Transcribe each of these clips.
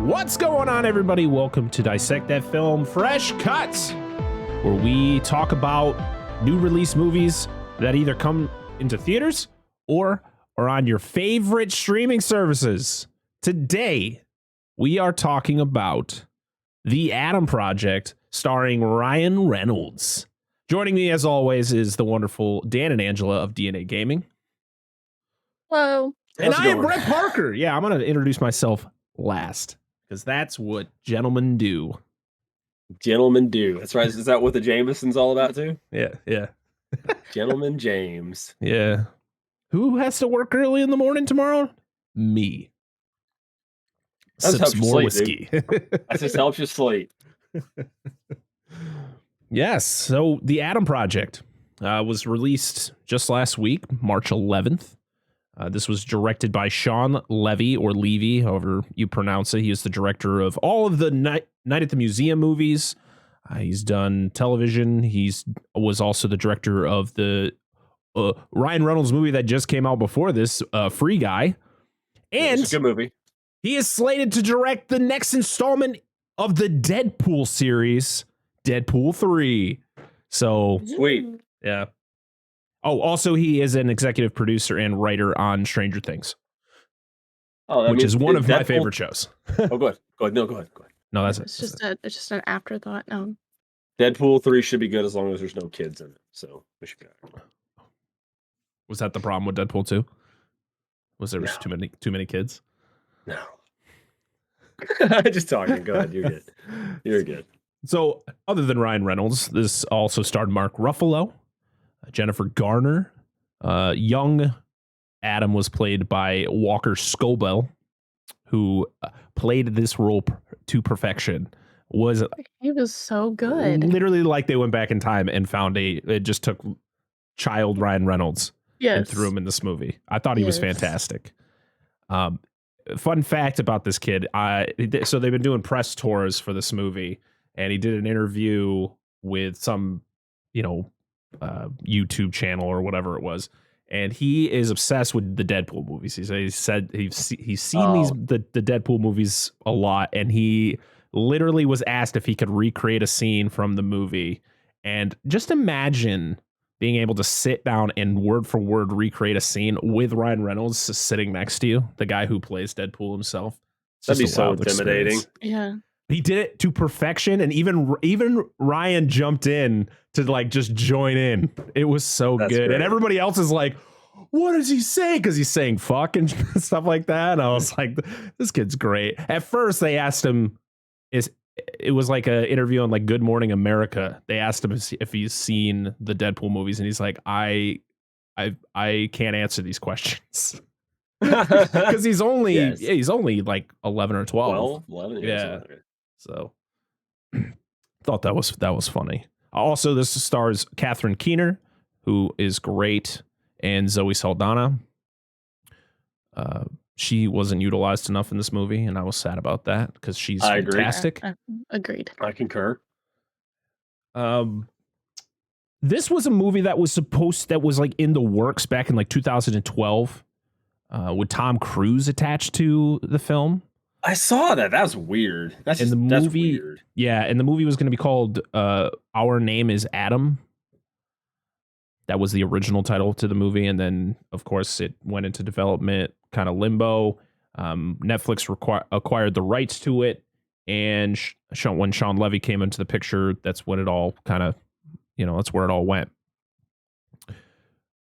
What's going on, everybody? Welcome to Dissect That Film Fresh Cuts, where we talk about new release movies that either come into theaters or are on your favorite streaming services. Today, we are talking about The Adam Project, starring Ryan Reynolds. Joining me, as always, is the wonderful Dan and Angela of DNA Gaming. Hello. And I am Brett Parker. Yeah, I'm going to introduce myself last, because that's what gentlemen do. Gentlemen do. That's right. Is that what the Jameson's all about too? Yeah. Gentleman James. Yeah. Who has to work early in the morning tomorrow? Me. That's Sips more sleep, whiskey. That just helps you sleep. Yes. So The Adam Project was released just last week, March 11th. This was directed by Shawn Levy, or Levy, however you pronounce it. He is the director of all of the Night at the Museum movies. He's done television. Was also the director of the Ryan Reynolds movie that just came out before this, Free Guy. And it's a good movie. He is slated to direct the next installment of the Deadpool series, Deadpool 3. So sweet. Yeah. Oh, also, he is an executive producer and writer on Stranger Things, which is one of my favorite shows. Oh, go ahead. No, go ahead. No, that's it's just an afterthought. No. Deadpool 3 should be good as long as there's no kids in it. So we should be all right. Was that the problem with Deadpool 2? Was there too many kids? No. Just talking. Go ahead. You're good. You're good. So, other than Ryan Reynolds, this also starred Mark Ruffalo, Jennifer Garner. Young Adam was played by Walker Scobel, who played this role to perfection. He was so good. Literally, like they went back in time and found it just took child Ryan Reynolds and threw him in this movie. I thought he was fantastic. Fun fact about this kid. So they've been doing press tours for this movie, and he did an interview with some, YouTube channel or whatever it was, and he is obsessed with the Deadpool movies. He said he's seen the Deadpool movies a lot, and he literally was asked if he could recreate a scene from the movie. And just imagine being able to sit down and word for word recreate a scene with Ryan Reynolds sitting next to you, the guy who plays Deadpool himself. That'd be so intimidating. Yeah. He did it to perfection, and even Ryan jumped in to just join in. It was so good. Great. And everybody else is like, what does he say? Because he's saying fuck and stuff like that. And I was like, this kid's great. At first, they asked him, it was like an interview on Good Morning America. They asked him if he's seen the Deadpool movies, and he's like, I can't answer these questions. Because he's only like 11 or 12. 11 yeah. So thought that was funny. Also, this stars Catherine Keener, who is great, and Zoe Saldana. She wasn't utilized enough in this movie, and I was sad about that because she's fantastic. Agreed. I concur. This was a movie that was in the works back in 2012, with Tom Cruise attached to the film. I saw that. That's weird. That's weird. Yeah, and the movie was going to be called Our Name is Adam. That was the original title to the movie, and then, of course, it went into development, kind of limbo. Netflix acquired the rights to it, and when Shawn Levy came into the picture, that's when it all kind of, that's where it all went.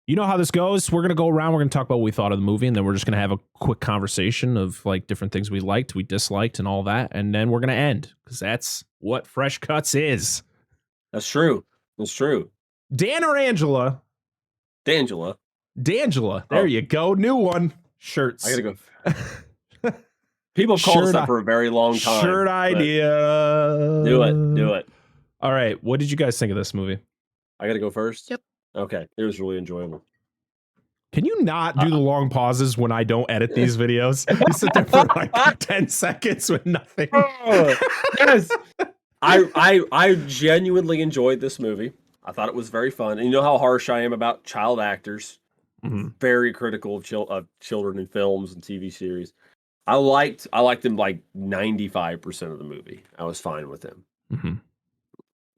You know how this goes. We're going to go around. We're going to talk about what we thought of the movie, and then we're just going to have a quick conversation of different things we liked, we disliked, and all that. And then we're going to end, because that's what Fresh Cuts is. That's true. That's true. Dan or Angela? D'Angela. There you go. New one. Shirts. I got to go. People called us up for a very long time. Shirt idea. Do it. All right. What did you guys think of this movie? I got to go first? Yep. Okay, it was really enjoyable. Can you not do the long pauses when I don't edit these videos? You sit there for 10 seconds with nothing. Yes. I genuinely enjoyed this movie. I thought it was very fun. And you know how harsh I am about child actors. Mm-hmm. Very critical of children in films and TV series. I liked him like 95% of the movie. I was fine with him. Mm-hmm.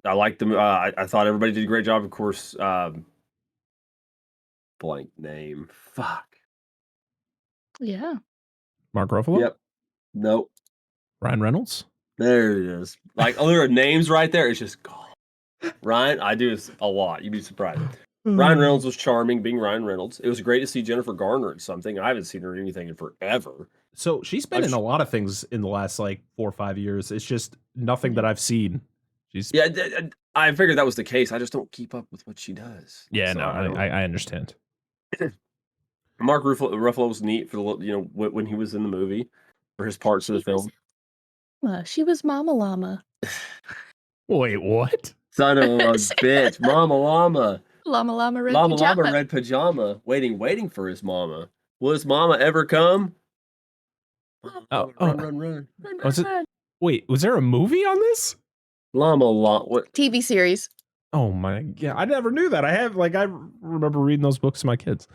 I liked him. I thought everybody did a great job. Of course, blank name. Fuck. Yeah. Mark Ruffalo? Yep. Nope. Ryan Reynolds? There it is. Like, oh, there are names right there. It's just gone. Ryan, I do this a lot. You'd be surprised. Ryan Reynolds was charming, being Ryan Reynolds. It was great to see Jennifer Garner in something. I haven't seen her in anything in forever. So she's been in a lot of things in the last like 4 or 5 years. It's just nothing that I've seen. She's I figured that was the case. I just don't keep up with what she does. Yeah, So no, I understand. Mark Ruffalo was neat for the when he was in the movie for his parts of the film. She was Mama Llama. Wait, what? Son of a bitch, Mama Llama. Llama Llama Red Llama Pajama. Llama Red Pajama, waiting for his mama. Will his mama ever come? Run. Was it? Wait, was there a movie on this? Llama. What? TV series. Oh my, yeah, I never knew that. I remember reading those books to my kids.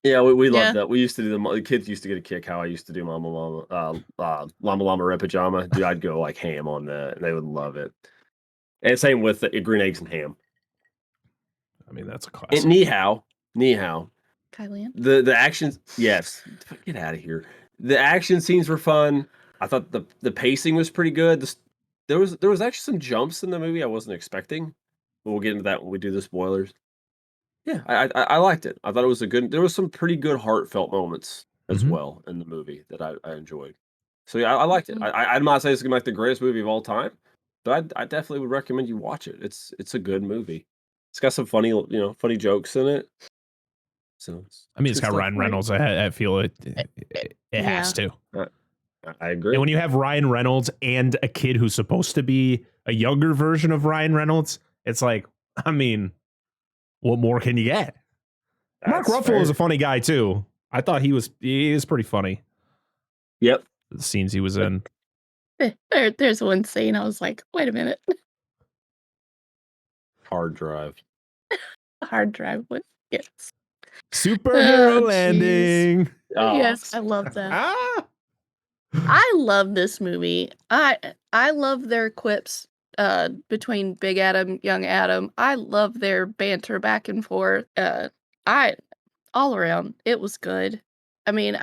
Yeah, we loved that. We used to do the kids used to get a kick how I used to do Llama Llama Red Pajama. Dude, I'd go like ham on that, and they would love it. And same with green eggs and ham. I mean, that's a classic. And Ni Hao. Kylian. The actions, yes. Get out of here. The action scenes were fun. I thought the pacing was pretty good. There was actually some jumps in the movie I wasn't expecting. But we'll get into that when we do the spoilers. Yeah, I liked it. I thought it was there was some pretty good heartfelt moments as well in the movie that I enjoyed. So yeah, I liked it. I'm not saying it's gonna be like the greatest movie of all time, but I definitely would recommend you watch it. It's a good movie. It's got some funny jokes in it. So I mean, it's got Ryan Reynolds. I feel it has to. I agree. And when you have Ryan Reynolds and a kid who's supposed to be a younger version of Ryan Reynolds, it's like, I mean, what more can you get? Mark Ruffalo is a funny guy too. I thought he is pretty funny. Yep. The scenes he was in. There's one scene I was like, wait a minute. Hard drive. Hard drive. What? Yes. Superhero landing. Oh, yes, I love that. I love this movie. I love their quips between Big Adam, Young Adam. I love their banter back and forth. All around, it was good. I mean,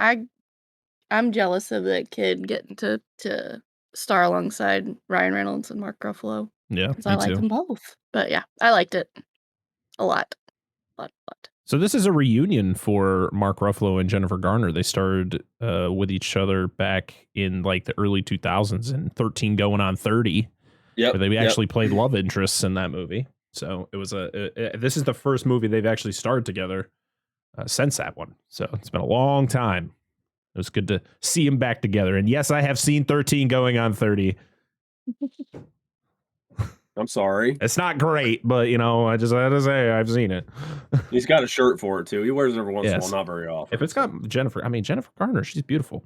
I'm jealous of that kid getting to star alongside Ryan Reynolds and Mark Ruffalo. Yeah, because I like them both. But yeah, I liked it a lot. So this is a reunion for Mark Ruffalo and Jennifer Garner. They started with each other back in like the early 2000s and 13 going on 30. Yeah, they actually played love interests in that movie. So it was this is the first movie they've actually starred together since that one. So it's been a long time. It was good to see them back together. And yes, I have seen 13 going on 30. I'm sorry. It's not great, but I just had to say I've seen it. He's got a shirt for it too. He wears it every once in a while, not very often. If it's got Jennifer Garner, she's beautiful.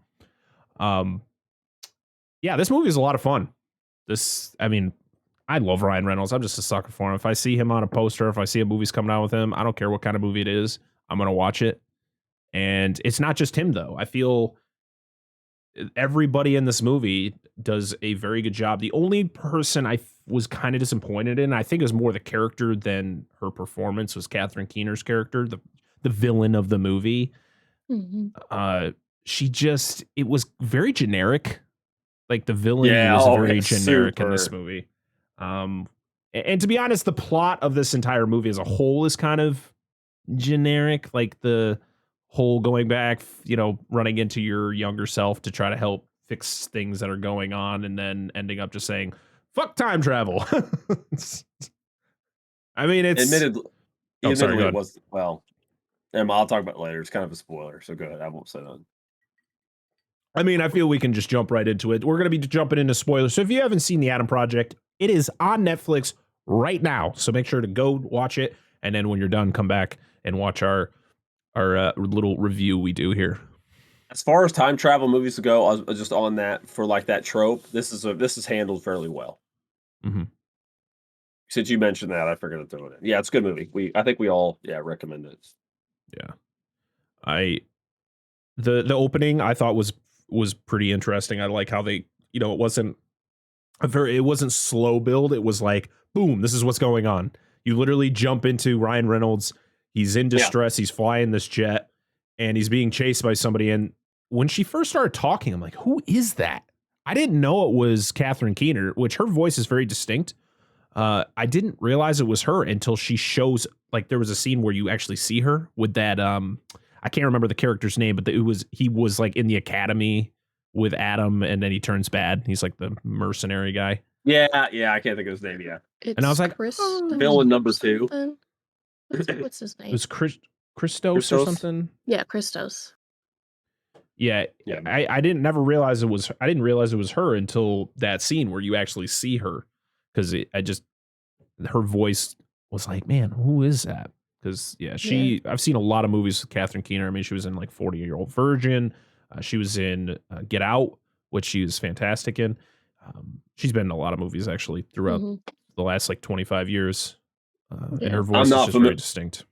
Yeah, this movie is a lot of fun. I love Ryan Reynolds. I'm just a sucker for him. If I see him on a poster, if I see a movie's coming out with him, I don't care what kind of movie it is, I'm gonna watch it. And it's not just him though. I feel everybody in this movie does a very good job. The only person I was kind of disappointed in, I think it was more the character than her performance, was Catherine Keener's character, the villain of the movie. It was very generic. Like the villain was very generic in this movie. And to be honest, the plot of this entire movie as a whole is kind of generic. Like the whole going back, running into your younger self to try to help fix things that are going on, and then ending up just saying, fuck time travel. I mean, it's admittedly it was, well, and I'll talk about it later. It's kind of a spoiler, so go ahead. I won't say that. I mean, I feel we can just jump right into it. We're going to be jumping into spoilers. So if you haven't seen The Adam Project, it is on Netflix right now. So make sure to go watch it. And then when you're done, come back and watch our little review we do here. As far as time travel movies go, I was just on that for like that trope. This is handled fairly well. Mm-hmm. Since you mentioned that, I figured to throw it in. Yeah, it's a good movie. I think we all recommend it. Yeah. The opening I thought was was pretty interesting. I like how they, it wasn't it wasn't slow build. It was like, boom, this is what's going on. You literally jump into Ryan Reynolds. He's in distress. He's flying this jet and he's being chased by somebody. And when she first started talking, I'm like, who is that? I didn't know it was Catherine Keener, which her voice is very distinct. I didn't realize it was her until she shows, like, there was a scene where you actually see her with that. I can't remember the character's name, but he was like in the academy with Adam, and then he turns bad. He's like the mercenary guy. Yeah, I can't think of his name. Yeah, and I was like, villain number 2. What's his name? It was Christos or something. Yeah, Christos. Yeah. I didn't realize it was her until that scene where you actually see her, because her voice was like, man, who is that? Because I've seen a lot of movies with Catherine Keener. I mean, she was in like 40-Year-Old Virgin. She was in Get Out, which she was fantastic in. She's been in a lot of movies actually throughout the last like 25 years. And her voice is just very distinct.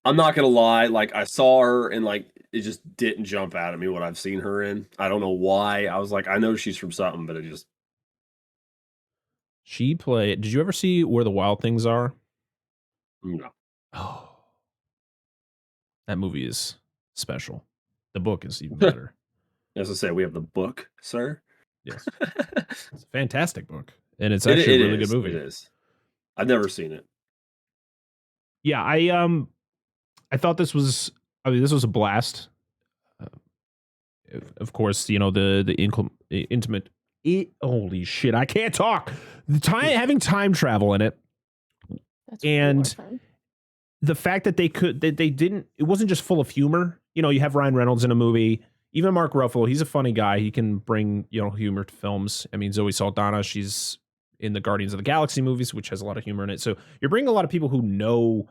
I'm not gonna lie, like I saw her and like it just didn't jump out at me what I've seen her in. I don't know why. I was like, I know she's from something, but it just. She played. Did you ever see Where the Wild Things Are? No. Oh, that movie is special. The book is even better. As I say, we have the book, sir. Yes, it's a fantastic book, and it's actually a really good movie. It is. I've never seen it. Yeah, I thought this was a blast. Of course, the intimate. Holy shit! I can't talk. Having time travel in it, and the fact that they didn't. It wasn't just full of humor. You have Ryan Reynolds in a movie. Even Mark Ruffalo, he's a funny guy. He can bring humor to films. I mean, Zoe Saldana, she's in the Guardians of the Galaxy movies, which has a lot of humor in it. So you're bringing a lot of people who know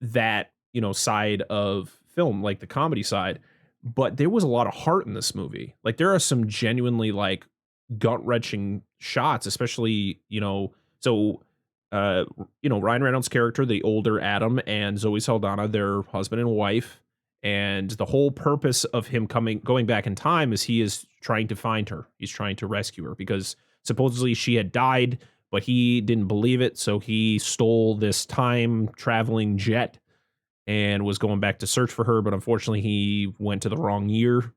that side of film, like the comedy side. But there was a lot of heart in this movie. Like there are some genuinely like gut-wrenching shots, especially Ryan Reynolds' character, the older Adam, and Zoe Saldana, their husband and wife. And the whole purpose of him going back in time is he is trying to find her. He's trying to rescue her because supposedly she had died, but he didn't believe it. So he stole this time traveling jet and was going back to search for her. But unfortunately, he went to the wrong year.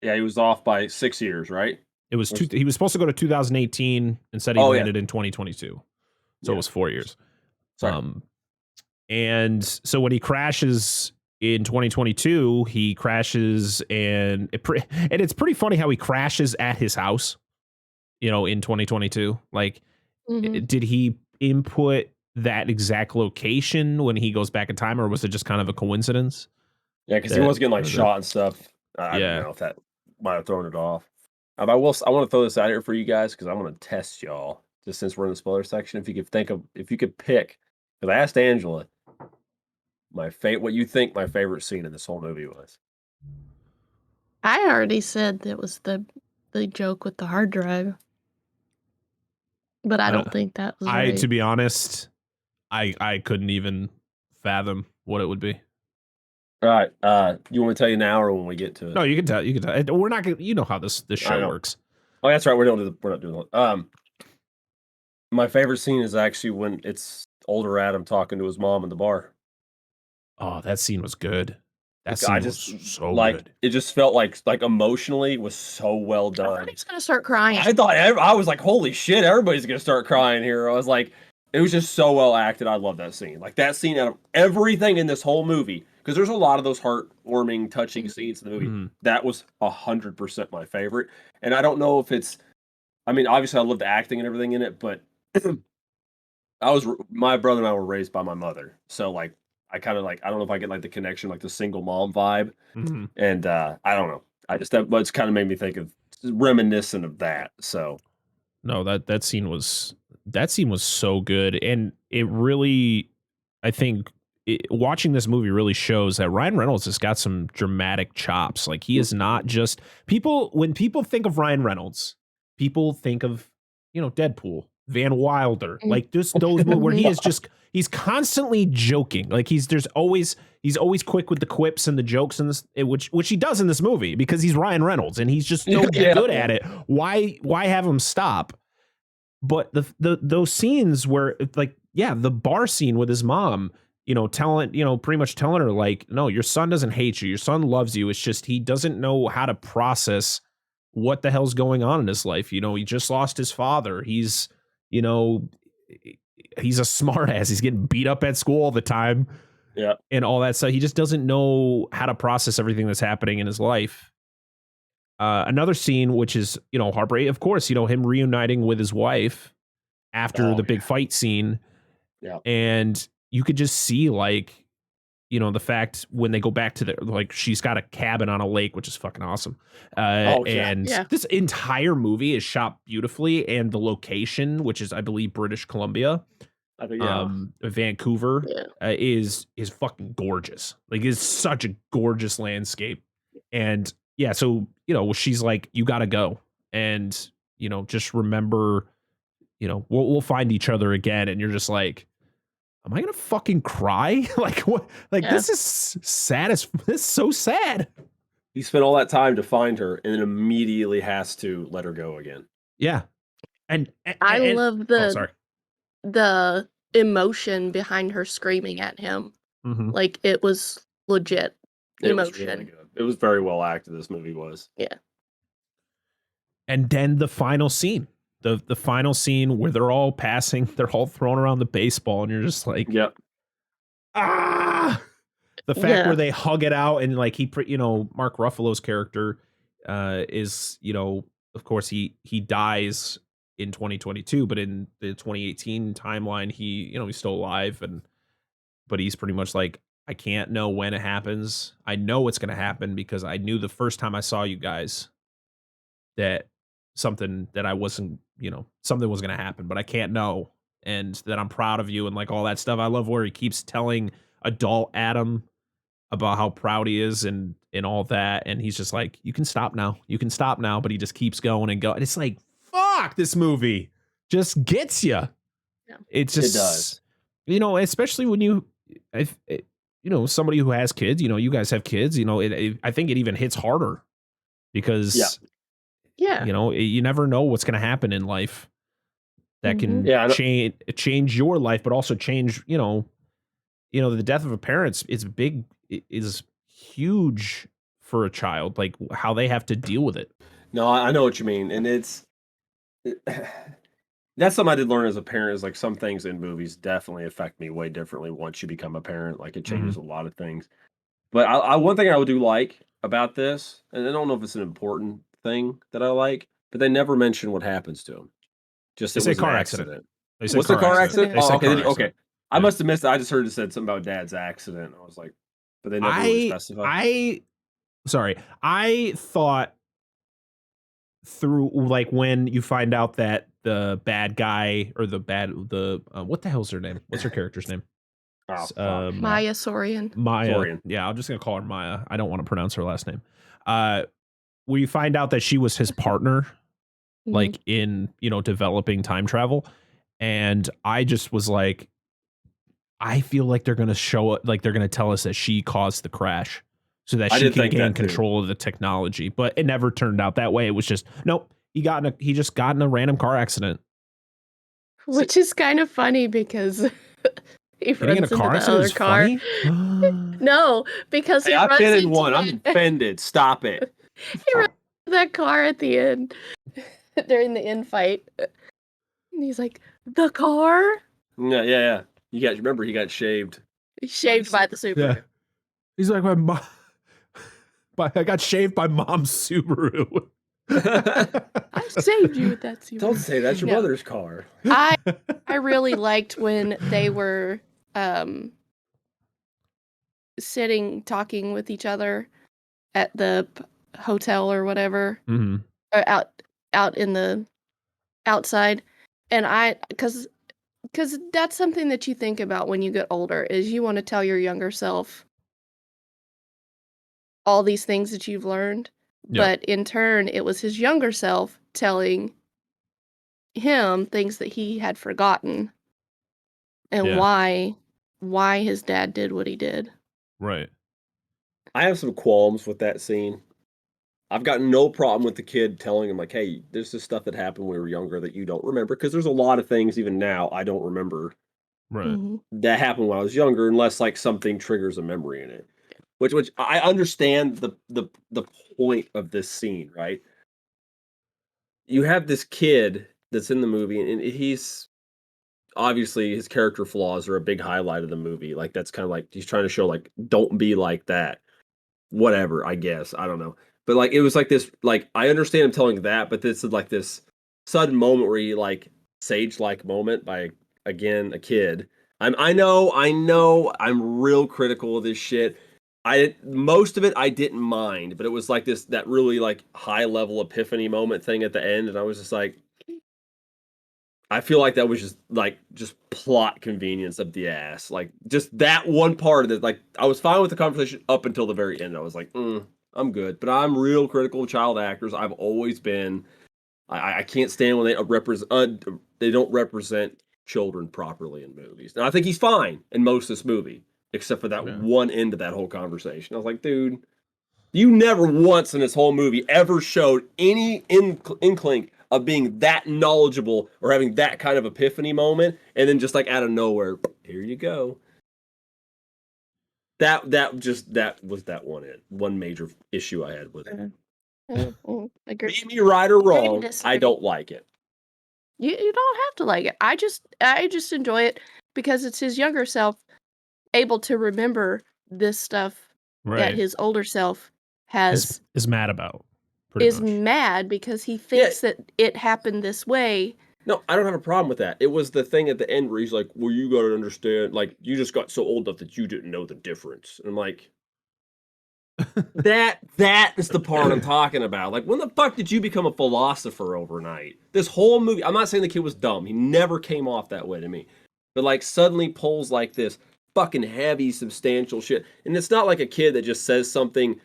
Yeah, he was off by 6 years, right? He was supposed to go to 2018. Instead, he landed in 2022. So it was 4 years. Sorry. And so when he crashes in 2022, he crashes and it's pretty funny how he crashes at his house, in 2022. Like, did he input that exact location when he goes back in time, or was it just kind of a coincidence? Yeah, because he was getting like shot and stuff. I don't know if that might have thrown it off. I want to throw this out here for you guys because I want to test y'all. Just since we're in the spoiler section, if you could pick, because I asked Angela what you think my favorite scene in this whole movie was. I already said that was the joke with the hard drive, but I don't think that was right. To be honest, I couldn't even fathom what it would be. All right, you want me to tell you now or when we get to it? No, you can tell. We're not gonna. How this show works. Oh, that's right. We're not doing that. My favorite scene is actually when it's older Adam talking to his mom in the bar. Oh, that scene was good. That scene was so good. It just felt like emotionally was so well done. I thought he was gonna start crying. I was like, holy shit, everybody's gonna start crying here. I was like, it was just so well acted. I love that scene. Like that scene out of everything in this whole movie, because there's a lot of those heartwarming, touching scenes in the movie. That was 100% my favorite. And I don't know if it's, I mean, obviously I love the acting and everything in it, but my brother and I were raised by my mother, so like I kind of like, I don't know if I get like the connection, like the single mom vibe. And I don't know. That's kind of made me think of reminiscent of that. So no, that scene was so good. And it really, I think watching this movie really shows that Ryan Reynolds has got some dramatic chops. Like he is not just when people think of Ryan Reynolds, people think of, Deadpool, Van Wilder, like those movies where he's constantly joking. Like he's always quick with the quips and the jokes in this, which he does in this movie because he's Ryan Reynolds and he's just so good at it. Why have him stop? But those scenes where like, yeah, the bar scene with his mom, pretty much telling her like, no, your son doesn't hate you. Your son loves you. It's just he doesn't know how to process what the hell's going on in his life. He just lost his father. He's a smartass. He's getting beat up at school all the time. Yeah. And all that stuff. He just doesn't know how to process everything that's happening in his life. Another scene, which is, heartbreak, of course, him reuniting with his wife after the big fight scene. Yeah. And you could just see like, the fact when they go back to she's got a cabin on a lake, which is fucking awesome. This entire movie is shot beautifully. And the location, which is, I believe, British Columbia, I think, Vancouver, is fucking gorgeous. Like, it's such a gorgeous landscape. And yeah, so, she's like, you got to go. And, just remember, we'll find each other again. And you're just like, am I going to fucking cry? Like, what? Like, this is sad this is so sad. He spent all that time to find her and then immediately has to let her go again. Yeah. And I love the emotion behind her screaming at him. Mm-hmm. Like, it was legit emotion. Was really good. It was very well acted, this movie was. Yeah. And then the final scene. The final scene where they're all throwing around the baseball, and you're just like, yep. The fact where they hug it out, and like Mark Ruffalo's character is, of course he dies in 2022, but in the 2018 timeline, he's still alive, but he's pretty much like, I can't know when it happens. I know it's going to happen because I knew the first time I saw you guys that something that I wasn't, something was going to happen, but I can't know. And that I'm proud of you and like all that stuff. I love where he keeps telling adult Adam about how proud he is and all that. And he's just like, you can stop now. But he just keeps going and going. And it's like, fuck, this movie just gets you. Yeah. It does. Especially when somebody who has kids, you guys have kids, I think it even hits harder because you never know what's going to happen in life that can change your life, but also change, the death of a parent is huge for a child, like how they have to deal with it. No, I know what you mean. And that's something I did learn as a parent, is like some things in movies definitely affect me way differently once you become a parent. Like it changes a lot of things. But one thing I do like about this, and I don't know if it's an important thing that I like, but they never mention what happens to him. Just it was an accident. What's the car accident? Okay. I must have missed it. I just heard it said something about dad's accident. I was like, but they never really specified. I thought through like when you find out that the bad guy or what the hell's her name? What's her character's name? Maya Sorian. Maya. Yeah, I'm just gonna call her Maya. I don't want to pronounce her last name. We find out that she was his partner, like in developing time travel, and I just was like, I feel like they're gonna show it, like they're gonna tell us that she caused the crash, so that she can gain control of the technology. But it never turned out that way. It was just nope. He just got in a random car accident, which is kind of funny because. He runs into the other car. No, because I've been in one. I'm offended. Stop it. He runs into that car at the end during the end fight. And he's like, the car? Yeah. Remember he got shaved. He's shaved by the Subaru. Yeah. He's like, I got shaved by mom's Subaru. I saved you with that Subaru. Don't say that's your mother's car. I really liked when they were talking with each other at the hotel or whatever, or out in the outside, and because that's something that you think about when you get older, is you want to tell your younger self all these things that you've learned. But in turn, it was his younger self telling him things that he had forgotten. and why his dad did what he did. Right. I have some qualms with that scene. I've got no problem with the kid telling him, like, hey, there's this stuff that happened when we were younger that you don't remember. Because there's a lot of things, even now, I don't remember Right. that happened when I was younger, unless like something triggers a memory in it. Which I understand the point of this scene, right? You have this kid that's in the movie, and he's obviously his character flaws are a big highlight of the movie. Like that's kind of like he's trying to show like don't be like that. Whatever, I guess. I don't know. But like it was like this like I understand him telling that, but this is like this sudden moment where he like sage like moment by again a kid. I know I'm real critical of this shit. Most of it I didn't mind, but it was like that really like high level epiphany moment thing at the end, and I was just like I feel like that was just plot convenience of the ass. Like just that one part of it. Like I was fine with the conversation up until the very end. I was like, I'm good. But I'm real critical of child actors. I've always been. I can't stand when they don't represent children properly in movies. And I think he's fine in most of this movie, except for that one end of that whole conversation. I was like, dude, you never once in this whole movie ever showed any inkling of being that knowledgeable or having that kind of epiphany moment, and then just like out of nowhere, here you go. That was that one major issue I had with it. Be me right or wrong, I don't like it. You don't have to like it. I just enjoy it because it's his younger self able to remember this stuff that his older self is mad about. Is mad because he thinks that it happened this way. No, I don't have a problem with that. It was the thing at the end where he's like, well, you got to understand, like, you just got so old enough that you didn't know the difference. And I'm like, that is the part I'm talking about. Like, when the fuck did you become a philosopher overnight? This whole movie, I'm not saying the kid was dumb. He never came off that way to me. But, like, suddenly pulls, like, this fucking heavy, substantial shit. And it's not like a kid that just says something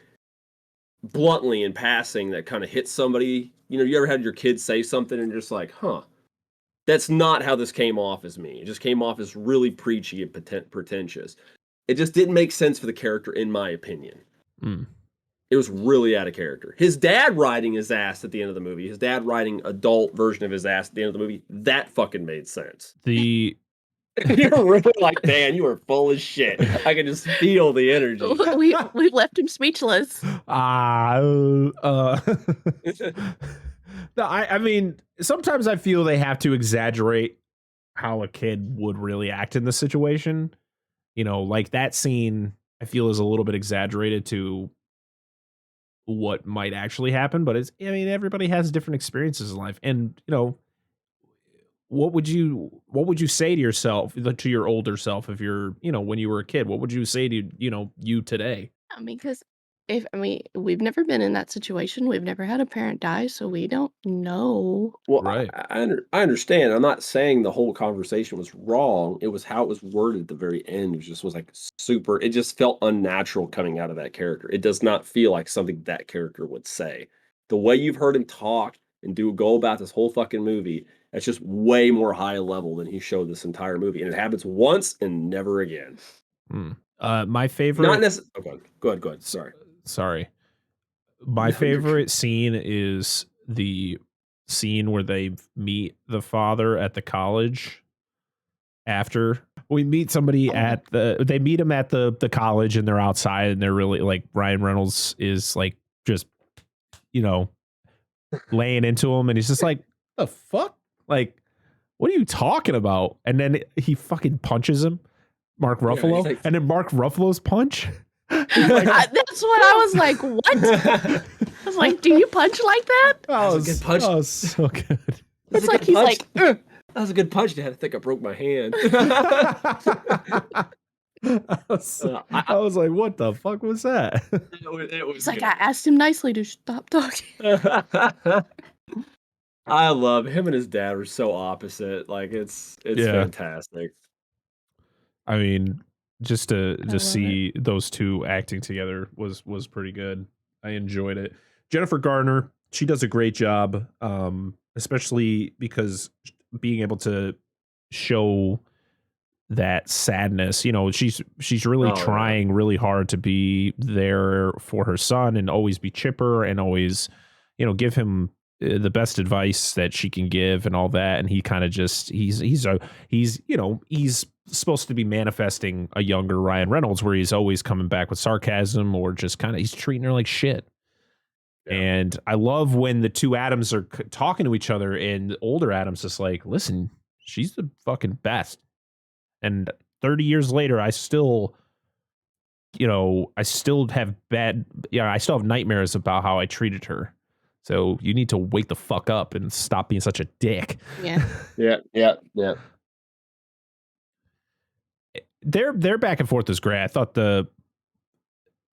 bluntly in passing that kind of hits somebody. You know, you ever had your kid say something and you're just like, huh. That's not how this came off as me. It just came off as really preachy and pretentious. It just didn't make sense for the character, in my opinion. It was really out of character. His dad riding his ass at the end of the movie, his dad riding adult version of his ass at the end of the movie, that fucking made sense. You're really like, Dan, you are full of shit. I can just feel the energy. We've left him speechless. No, I mean, sometimes I feel they have to exaggerate how a kid would really act in the situation. You know, like that scene, I feel is a little bit exaggerated to what might actually happen. But I mean, everybody has different experiences in life, and you know, what would you say to yourself, to your older self, if you're, you know, when you were a kid? What would you say to you today? I mean, because we've never been in that situation. We've never had a parent die, so we don't know. Well, right. I understand. I'm not saying the whole conversation was wrong. It was how it was worded at the very end. It just was like super. It just felt unnatural coming out of that character. It does not feel like something that character would say. The way you've heard him talk and go about this whole fucking movie, it's just way more high level than he showed this entire movie. And it happens once and never again. My favorite. Not necessarily. Oh, go ahead. Sorry. My favorite scene is the scene where they meet the father at the college. After we meet somebody they meet him at the college, and they're outside, and they're really like, Ryan Reynolds is like just, you know, laying into him, and he's just like, the fuck? Like, what are you talking about? And then he fucking punches him, Mark Ruffalo, like, and then Mark Ruffalo's punch. Like, that's what I was like. What? I was like, do you punch like that? That was a good punch. That was so good. It's like he's punch. That was a good punch. I think I broke my hand. I was like, what the fuck was that? It was like, I asked him nicely to stop talking. I love him and his dad are so opposite. Like it's fantastic. I mean, just to see those two acting together was pretty good. I enjoyed it. Jennifer Garner, she does a great job, especially because being able to show that sadness. You know, she's really trying really hard to be there for her son and always be chipper and always, you know, give him the best advice that she can give and all that. And he kind of just he's you know, he's supposed to be manifesting a younger Ryan Reynolds, where he's always coming back with sarcasm or just kind of he's treating her like shit. Yeah. And I love when the two Adams are talking to each other, and the older Adam's just like, listen, she's the fucking best. And 30 years later, I still, you know, I still have nightmares about how I treated her. So you need to wake the fuck up and stop being such a dick. Yeah. Yeah. Their back and forth is great. I thought the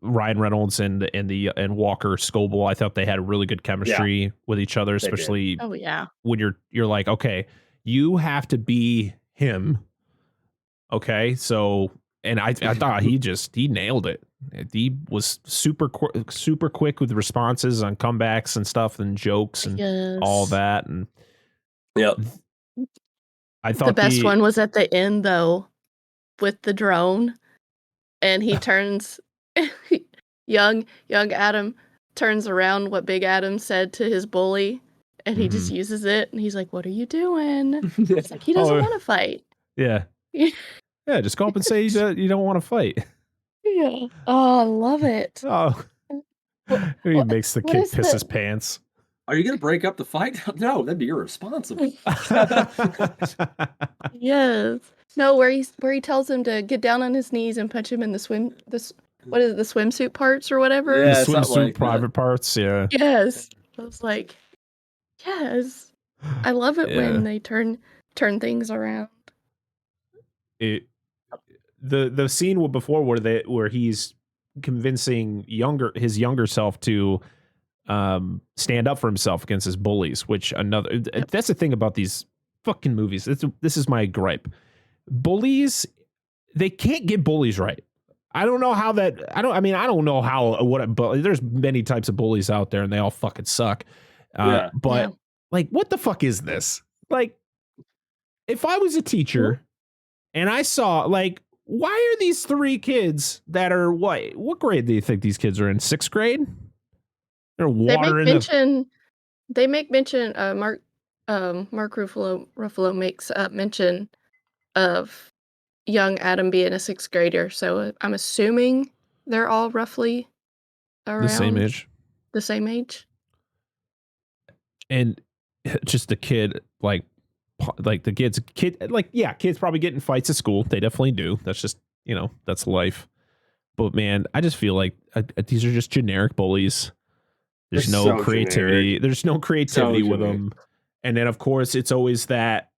Ryan Reynolds and Walker Scobel, I thought they had a really good chemistry with each other, especially when you're like, okay, you have to be him. Okay, so and I thought he nailed it. He was super quick with responses on comebacks and stuff and jokes and all that. And I thought the best one was at the end though, with the drone, and he turns young Adam turns around what Big Adam said to his bully, and he just uses it, and he's like, "What are you doing?" It's like he doesn't want to fight. Yeah. Yeah, just go up and say you don't want to fight. Yeah. Oh, I love it. Oh. He makes the kid piss his pants. Are you going to break up the fight? No, that'd be irresponsible. Yes. No, where he tells him to get down on his knees and punch him in the swimsuit parts or whatever? Yeah, the swimsuit private parts, yeah. Yes. I was like, yes. I love it when they turn things around. The scene before where he's convincing his younger self to stand up for himself against his bullies, which that's the thing about these fucking movies. This is my gripe. Bullies, they can't get bullies right. I don't know how that. I don't know how but there's many types of bullies out there, and they all fucking suck. Like, what the fuck is this? Like, if I was a teacher and I saw, like, why are these three kids that are what grade do you think these kids are in? 6th grade? They're watering. They make mention. Mark Ruffalo makes mention of young Adam being a 6th grader. So I'm assuming they're all roughly around the same age. The same age. And just the kid, like the kids probably get in fights at school. They definitely do. That's just, you know, that's life. But man, I just feel like these are just generic bullies. There's no creativity. Generic. There's no creativity with them. And then of course it's always that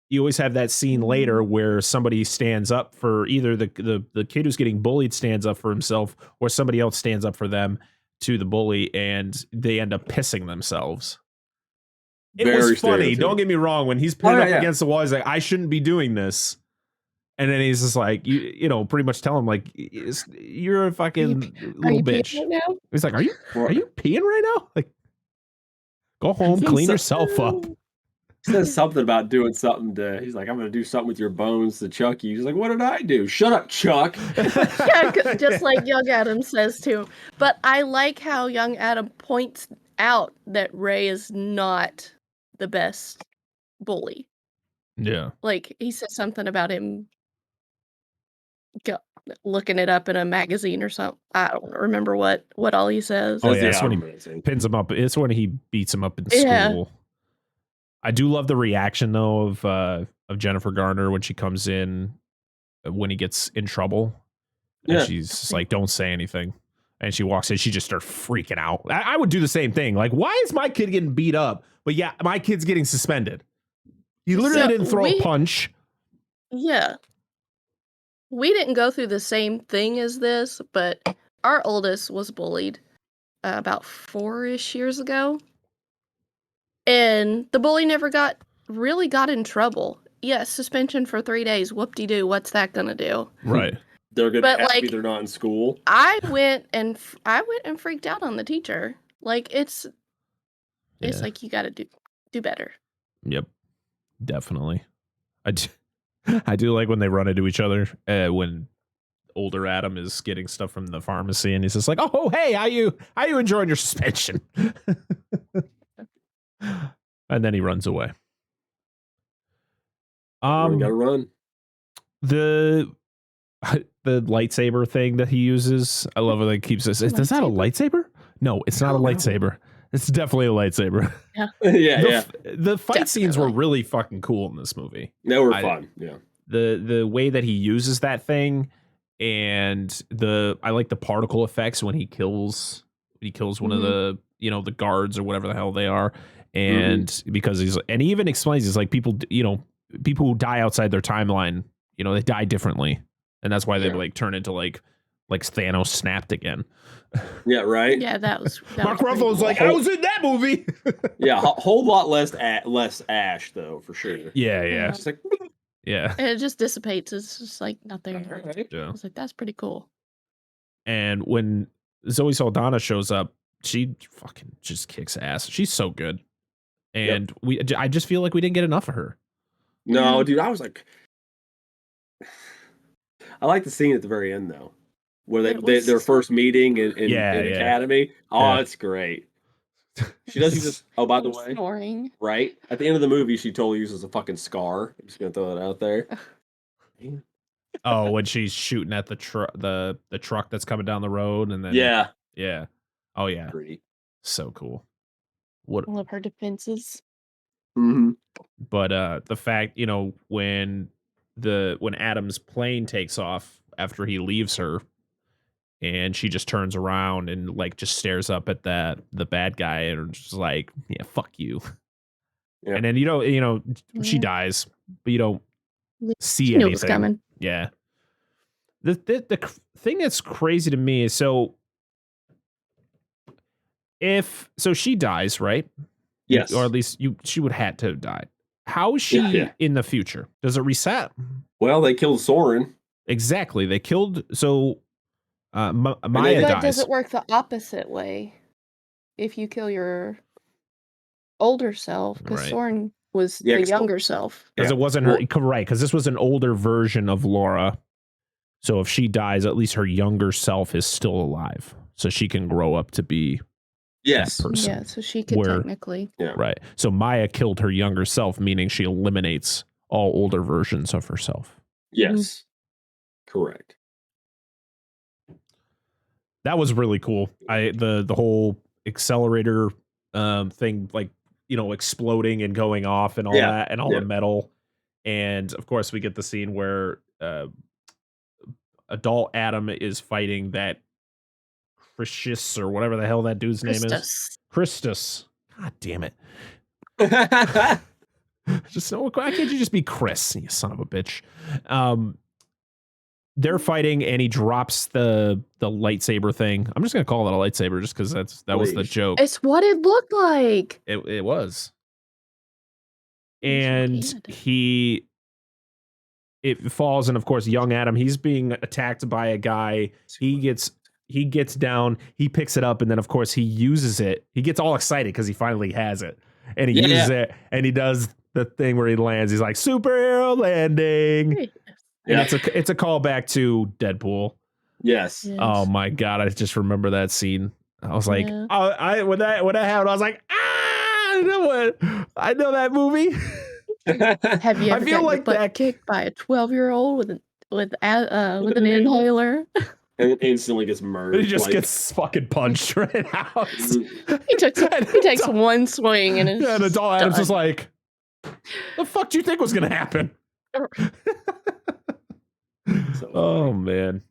you always have that scene later where somebody stands up for either the kid who's getting bullied stands up for himself, or somebody else stands up for them to the bully, and they end up pissing themselves. It was funny. Don't get me wrong. When he's pinned up against the wall, he's like, I shouldn't be doing this. And then he's just like, you know, pretty much tell him, like, you're a fucking little bitch. Right now? He's like, are you peeing right now? Like, go home, clean yourself up. He says something about doing something he's like, I'm going to do something with your bones to Chucky. He's like, what did I do? Shut up, Chuck. Yeah, just like young Adam says too. But I like how young Adam points out that Ray is not the best bully. Yeah. Like, he says something about him looking it up in a magazine or something. I don't remember what all he says. Oh, yeah, that's when he pins him up. It's when he beats him up in school. I do love the reaction, though, of Jennifer Garner when she comes in, when he gets in trouble. And she's just like, don't say anything. And she walks in, she just starts freaking out. I would do the same thing. Like, why is my kid getting beat up? But yeah, my kid's getting suspended. He literally didn't throw a punch. Yeah. We didn't go through the same thing as this, but our oldest was bullied about 4-ish years ago. And the bully never got in trouble. Yes, suspension for 3 days. Whoop-de-doo. What's that going to do? Right. They're going to happy they're not in school. I went and freaked out on the teacher. Like, it's like, you got to do better. Yep. Definitely. I do like when they run into each other when older Adam is getting stuff from the pharmacy and he's just like, oh, hey, how you enjoying your suspension? And then he runs away. Gotta run. The lightsaber thing that he uses, I love it. That keeps us. Is that a lightsaber? No, it's not a lightsaber. It's definitely a lightsaber. Yeah. The fight scenes were really fucking cool in this movie. They were fun. Yeah. The way that he uses that thing, and I like the particle effects when he kills one of the the guards or whatever the hell they are, and because he even explains, it's like people who die outside their timeline, they die differently, and that's why they like turn into like Thanos snapped again. Yeah, right. Yeah, that was Mark Ruffalo's like, I was in that movie. Yeah, a whole lot less ash though, for sure. Yeah. It's like, yeah. And it just dissipates. It's just like nothing. Right. Yeah. I was like, that's pretty cool. And when Zoe Saldana shows up, she fucking just kicks ass. She's so good. And I just feel like we didn't get enough of her. No, dude, I was like, I like the scene at the very end though, where their first meeting in Academy. Oh, it's great. She doesn't just. Oh, by the way, snoring. Right at the end of the movie, she totally uses a fucking scar. I'm just gonna throw that out there. Oh, when she's shooting at the truck that's coming down the road, and then yeah. Oh yeah, Pretty. So cool. I love her defenses. Mm-hmm. But the fact, when Adam's plane takes off after he leaves her, and she just turns around and like just stares up at the bad guy and just like, yeah, fuck you. Yeah. And then she dies, but you don't see anything. Knew it was coming. Yeah. The thing that's crazy to me is so she dies, right? Yes. Or at least she would have to die. How is she in the future? Does it reset? Well, they killed Soren. Exactly. They killed Maya but dies. Does it work the opposite way? If you kill your older self, because Soren was the younger self. Because it wasn't her, right? Because this was an older version of Laura. So if she dies, at least her younger self is still alive, so she can grow up to be that person. Yeah, so she could technically. Yeah. Right. So Maya killed her younger self, meaning she eliminates all older versions of herself. Yes. Correct. That was really cool. The whole accelerator thing, like, exploding and going off and all that, and all the metal. And of course we get the scene where adult Adam is fighting that Christus or whatever the hell that dude's name is. Christus. God damn it. Just why can't you just be Chris, you son of a bitch? They're fighting and he drops the lightsaber thing. I'm just gonna call it a lightsaber just because that was the joke. It's what it looked like. It was. And it falls, and of course young Adam, he's being attacked by a guy. He gets down, he picks it up, and then of course he uses it. He gets all excited because he finally has it. And he uses it, and he does the thing where he lands. He's like, superhero landing. Yeah. And it's a callback to Deadpool. Yes. Oh my god, I just remember that scene. I was like, when that happened, I was like, I know that movie. Have you ever gotten your butt kicked by a 12-year-old with an inhaler? And it instantly gets murdered. He just gets fucking punched right out. He takes one swing and and adult Adam's just like, the fuck do you think was gonna happen? Oh man,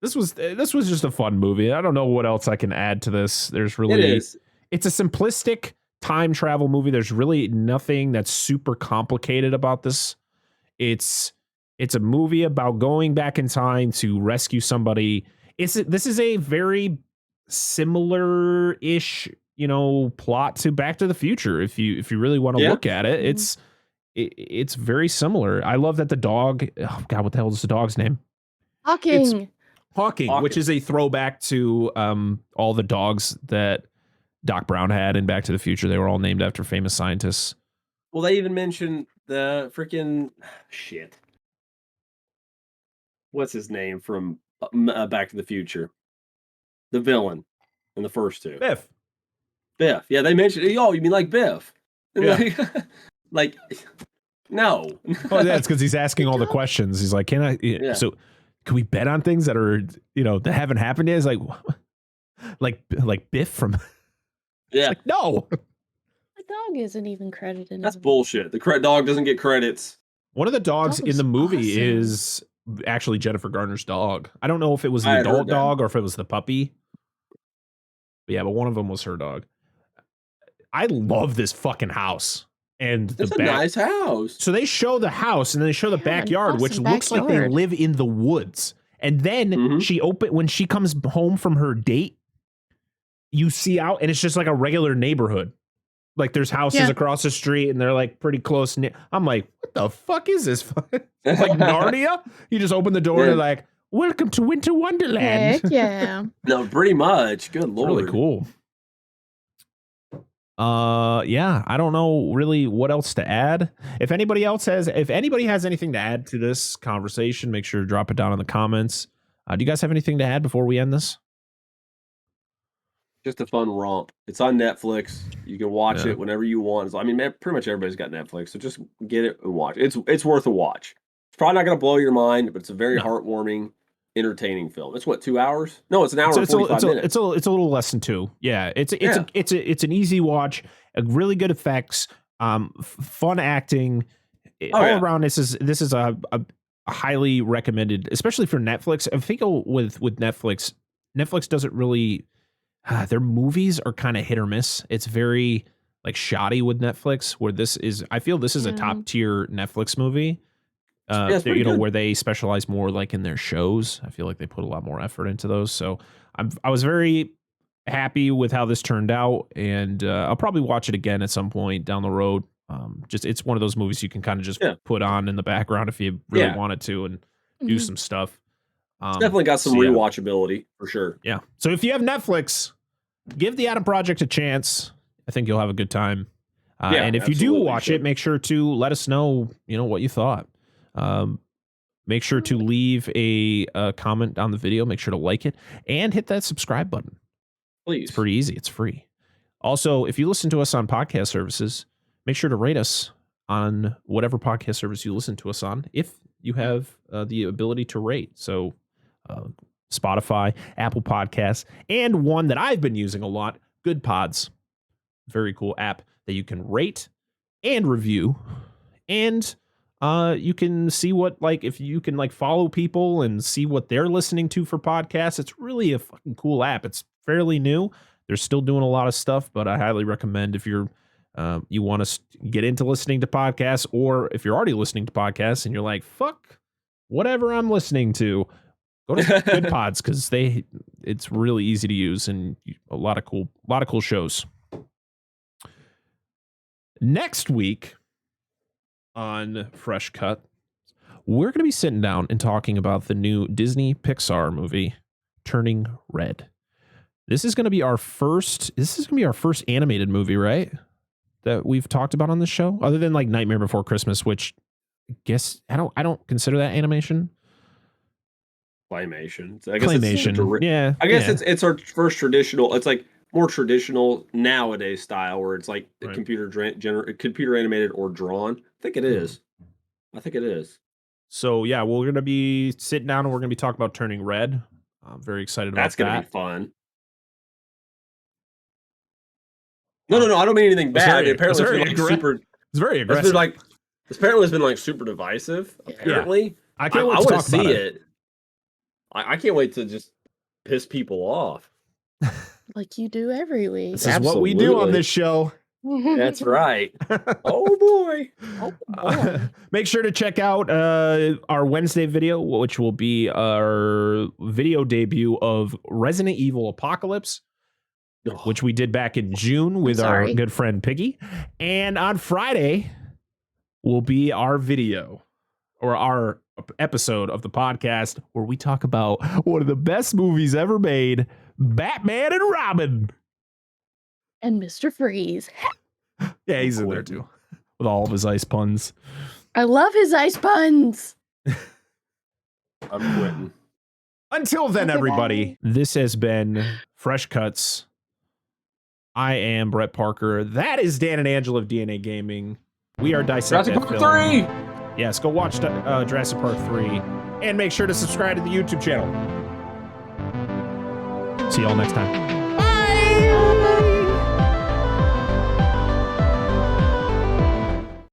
this was just a fun movie. I don't know what else I can add to this. There's really it's a simplistic time travel movie. There's really nothing that's super complicated about this. It's a movie about going back in time to rescue somebody. This is a very similar-ish, plot to Back to the Future. If you really want to look at it, it's very similar. I love that the dog. Oh God, what the hell is the dog's name? Hawking, which is a throwback to all the dogs that Doc Brown had in Back to the Future. They were all named after famous scientists. Well, they even mentioned the freaking shit. what's his name from Back to the Future? The villain in the first two. Biff. Yeah, they mentioned. Oh, you mean like Biff? And Yeah. like, no. Oh, yeah, it's because he's asking all the questions. He's like, "Can I?" Yeah. So, can we bet on things that are that haven't happened yet? It's like Biff from. Yeah. Like, no. The dog isn't even credited. That's bullshit. The dog doesn't get credits. One of the dogs in the movie awesome. is actually Jennifer Garner's dog. I don't know if it was the I had adult heard that. dog or if it was the puppy. But yeah, but one of them was her dog. I love this fucking house. And It's a nice house. So they show the house and then they show the Yeah, an backyard, which awesome looks like they backyard. live in the woods. And then when she comes home from her date, you see out and it's just like a regular neighborhood. Like there's houses across the street and they're like pretty close. I'm like, what the fuck is this? It's like Narnia. You just open the door and they're like, welcome to Winter Wonderland. Heck yeah. No, pretty much. Good lord. Really cool. Yeah, I don't know really what else to add. If anybody has anything to add to this conversation, make sure to drop it down in the comments. Do you guys have anything to add before we end this? Just a fun romp. It's on Netflix. You can watch it whenever you want. I mean, man, pretty much everybody's got Netflix, so just get it and watch. It's worth a watch. It's probably not going to blow your mind, but it's a very heartwarming, entertaining film. It's what, 2 hours? No, it's an hour and 45 minutes. It's a little less than 2. Yeah, it's an easy watch. Really good effects, fun acting. All around, this is a highly recommended, especially for Netflix. I think with Netflix doesn't really. Their movies are kind of hit or miss. It's very like shoddy with Netflix. I feel this is a top tier Netflix movie. Where they specialize more like in their shows. I feel like they put a lot more effort into those. So I was very happy with how this turned out, and I'll probably watch it again at some point down the road. It's one of those movies you can kind of just put on in the background if you really wanted to and do some stuff. It's definitely got some rewatchability for sure. Yeah. So if you have Netflix, give the Adam Project a chance. I think you'll have a good time. And if you do watch it, make sure to let us know, what you thought. Make sure to leave a comment on the video. Make sure to like it and hit that subscribe button. Please. It's pretty easy. It's free. Also, if you listen to us on podcast services, make sure to rate us on whatever podcast service you listen to us on, if you have the ability to rate. So Spotify, Apple Podcasts, and one that I've been using a lot, Good Pods. Very cool app that you can rate and review. And you can see if you can follow people and see what they're listening to for podcasts. It's really a fucking cool app. It's fairly new. They're still doing a lot of stuff, but I highly recommend if you want to get into listening to podcasts, or if you're already listening to podcasts and you're like, fuck whatever I'm listening to, go to Good Pods, because it's really easy to use and a lot of cool shows. Next week on Fresh Cut, we're going to be sitting down and talking about the new Disney Pixar movie, Turning Red. This is going to be our first animated movie, right? That we've talked about on this show, other than Nightmare Before Christmas, which I guess I don't consider that animation. Claymation. Yeah. I guess it's our first traditional. It's more traditional nowadays style, where it's computer animated or drawn. I think it is. So yeah, we're gonna be sitting down and we're gonna be talking about Turning Red. I'm very excited about that. That's gonna be fun. No, I don't mean anything bad. Apparently, it's very aggressive. Apparently, it's been super divisive. Apparently, yeah. I can't wait to want talk to see about it. I can't wait to just piss people off. Like you do every week. This is what we do on this show. That's right. Oh boy. Make sure to check out our Wednesday video, which will be our video debut of Resident Evil Apocalypse, which we did back in June with our good friend Piggy. And on Friday will be our video, or our episode of the podcast, where we talk about one of the best movies ever made, Batman and Robin. And Mr. Freeze. Yeah, he's in there too, with all of his ice puns. I love his ice puns. I'm quitting. Until then, everybody, this has been Fresh Cuts. I am Brett Parker. That is Dan and Angela of DNA Gaming. We are Dissect Jurassic That Park Film. 3! Yes, go watch Jurassic Park 3. And make sure to subscribe to the YouTube channel. See y'all next time.